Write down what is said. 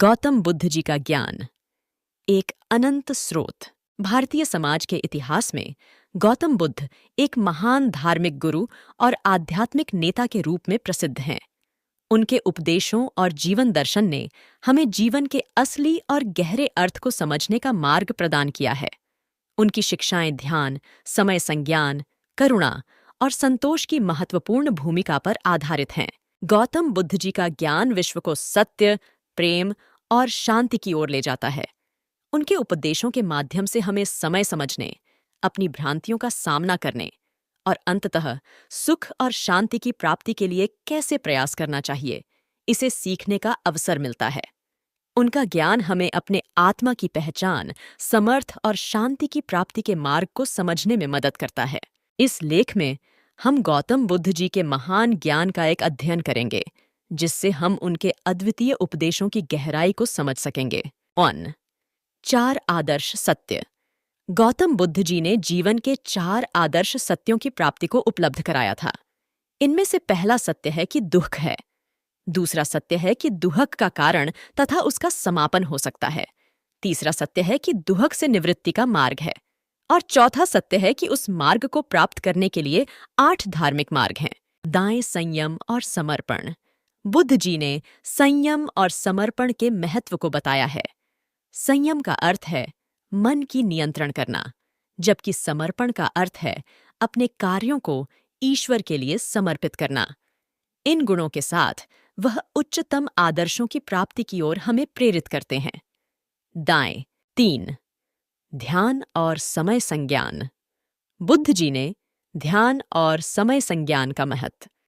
गौतम बुद्ध जी का ज्ञान एक अनंत स्रोत। भारतीय समाज के इतिहास में गौतम बुद्ध एक महान धार्मिक गुरु और आध्यात्मिक नेता के रूप में प्रसिद्ध हैं। उनके उपदेशों और जीवन दर्शन ने हमें जीवन के असली और गहरे अर्थ को समझने का मार्ग प्रदान किया है। उनकी शिक्षाएं ध्यान, समय संज्ञान, करुणा और संतोष की महत्वपूर्ण भूमिका पर आधारित हैं। गौतम बुद्ध जी का ज्ञान विश्व को सत्य, प्रेम और शांति की ओर ले जाता है। उनके उपदेशों के माध्यम से हमें समय समझने, अपनी भ्रांतियों का सामना करने और अंततः सुख और शांति की प्राप्ति के लिए कैसे प्रयास करना चाहिए, इसे सीखने का अवसर मिलता है। उनका ज्ञान हमें अपने आत्मा की पहचान, समर्थ और शांति की प्राप्ति के मार्ग को समझने में मदद करता है। इस लेख में हम गौतम बुद्ध जी के महान ज्ञान का एक अध्ययन करेंगे, जिससे हम उनके अद्वितीय उपदेशों की गहराई को समझ सकेंगे। 1. 4 आदर्श सत्य। गौतम बुद्ध जी ने जीवन के 4 आदर्श सत्यों की प्राप्ति को उपलब्ध कराया था। इनमें से पहला सत्य है कि दुख है। दूसरा सत्य है कि दुहक का कारण तथा उसका समापन हो सकता है। तीसरा सत्य है कि दुहक से निवृत्ति का मार्ग है। और चौथा सत्य है कि उस मार्ग को प्राप्त करने के लिए 8 धार्मिक मार्ग हैं। दाएं, संयम और समर्पण। बुद्ध जी ने संयम और समर्पण के महत्व को बताया है। संयम का अर्थ है मन की नियंत्रण करना, जबकि समर्पण का अर्थ है अपने कार्यों को ईश्वर के लिए समर्पित करना। इन गुणों के साथ वह उच्चतम आदर्शों की प्राप्ति की ओर हमें प्रेरित करते हैं। दाएं। 3. ध्यान और समय संज्ञान। बुद्ध जी ने ध्यान और समय संज्ञान का महत्व